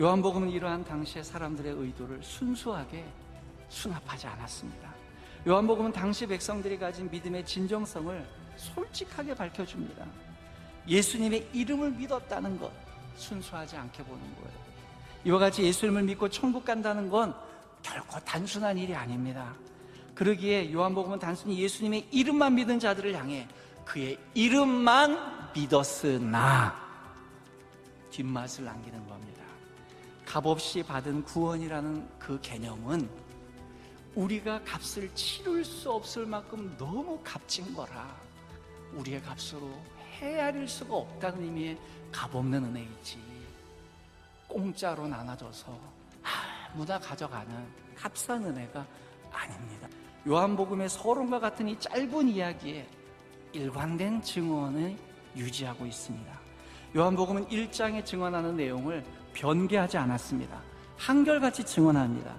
요한복음은 이러한 당시의 사람들의 의도를 순수하게 수납하지 않았습니다. 요한복음은 당시 백성들이 가진 믿음의 진정성을 솔직하게 밝혀줍니다. 예수님의 이름을 믿었다는 것, 순수하지 않게 보는 거예요. 이와 같이 예수님을 믿고 천국 간다는 건 결코 단순한 일이 아닙니다. 그러기에 요한복음은 단순히 예수님의 이름만 믿은 자들을 향해 그의 이름만 믿었으나 뒷맛을 남기는 겁니다. 값없이 받은 구원이라는 그 개념은 우리가 값을 치를 수 없을 만큼 너무 값진 거라 우리의 값으로 헤아릴 수가 없다는 의미의 값없는 은혜이지, 공짜로 나눠줘서 아무나 가져가는 값싼 은혜가 아닙니다. 요한복음의 서론과 같은 이 짧은 이야기에 일관된 증언을 유지하고 있습니다. 요한복음은 1장에 증언하는 내용을 변개하지 않았습니다. 한결같이 증언합니다.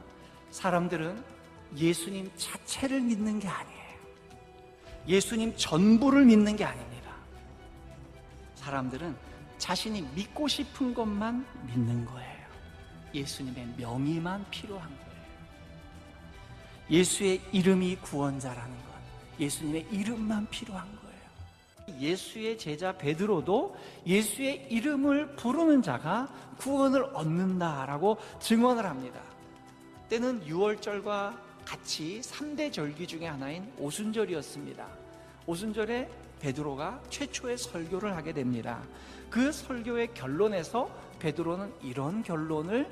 사람들은 예수님 자체를 믿는 게 아니에요. 예수님 전부를 믿는 게 아닙니다. 사람들은 자신이 믿고 싶은 것만 믿는 거예요. 예수님의 명의만 필요한 거예요. 예수의 이름이 구원자라는 것, 예수님의 이름만 필요한 거예요. 예수의 제자 베드로도 예수의 이름을 부르는 자가 구원을 얻는다라고 증언을 합니다. 때는 6월절과 같이 3대 절기 중에 하나인 오순절이었습니다. 오순절에 베드로가 최초의 설교를 하게 됩니다. 그 설교의 결론에서 베드로는 이런 결론을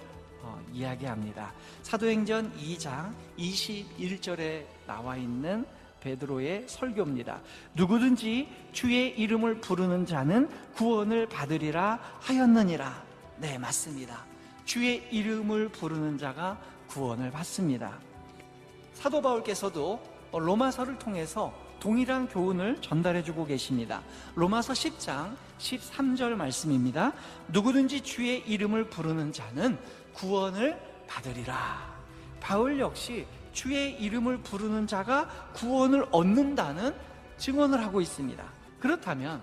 이야기합니다. 사도행전 2장 21절에 나와 있는 베드로의 설교입니다. 누구든지 주의 이름을 부르는 자는 구원을 받으리라 하였느니라. 네, 맞습니다. 주의 이름을 부르는 자가 구원을 받습니다. 사도 바울께서도 로마서를 통해서 동일한 교훈을 전달해주고 계십니다. 로마서 10장 13절 말씀입니다. 누구든지 주의 이름을 부르는 자는 구원을 받으리라. 바울 역시 주의 이름을 부르는 자가 구원을 얻는다는 증언을 하고 있습니다. 그렇다면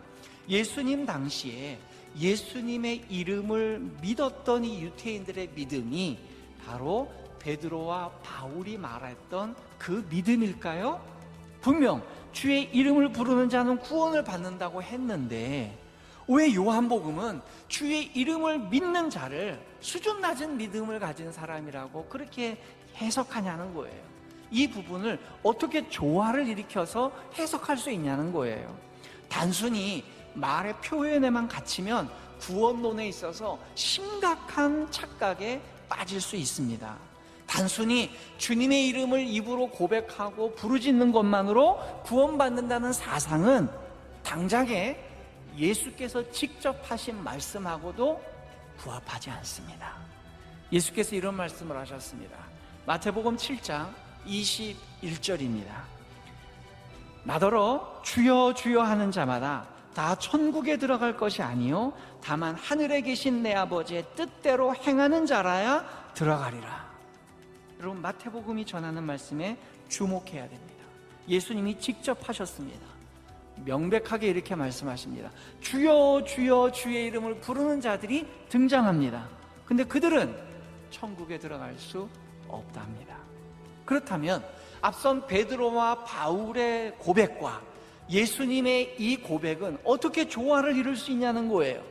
예수님 당시에 예수님의 이름을 믿었던 이 유대인들의 믿음이 바로 베드로와 바울이 말했던 그 믿음일까요? 분명 주의 이름을 부르는 자는 구원을 받는다고 했는데 왜 요한복음은 주의 이름을 믿는 자를 수준 낮은 믿음을 가진 사람이라고 그렇게 해석하냐는 거예요. 이 부분을 어떻게 조화를 일으켜서 해석할 수 있냐는 거예요. 단순히 말의 표현에만 갇히면 구원론에 있어서 심각한 착각에 빠질 수 있습니다. 단순히 주님의 이름을 입으로 고백하고 부르짖는 것만으로 구원받는다는 사상은 당장에 예수께서 직접 하신 말씀하고도 부합하지 않습니다. 예수께서 이런 말씀을 하셨습니다. 마태복음 7장 21절입니다. 나더러 주여 주여 하는 자마다 다 천국에 들어갈 것이 아니요 다만 하늘에 계신 내 아버지의 뜻대로 행하는 자라야 들어가리라. 여러분, 마태복음이 전하는 말씀에 주목해야 됩니다. 예수님이 직접 하셨습니다. 명백하게 이렇게 말씀하십니다. 주여 주여 주의 이름을 부르는 자들이 등장합니다. 근데 그들은 천국에 들어갈 수 없답니다. 그렇다면 앞선 베드로와 바울의 고백과 예수님의 이 고백은 어떻게 조화를 이룰 수 있냐는 거예요.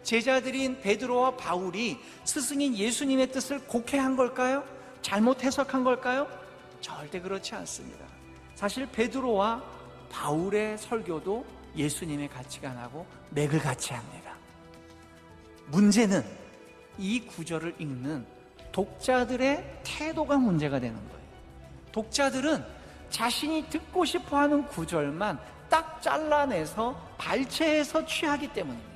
제자들인 베드로와 바울이 스승인 예수님의 뜻을 곡해한 걸까요? 잘못 해석한 걸까요? 절대 그렇지 않습니다. 사실 베드로와 바울의 설교도 예수님의 가치관하고 맥을 같이 합니다. 문제는 이 구절을 읽는 독자들의 태도가 문제가 되는 거예요. 독자들은 자신이 듣고 싶어하는 구절만 딱 잘라내서 발췌해서 취하기 때문입니다.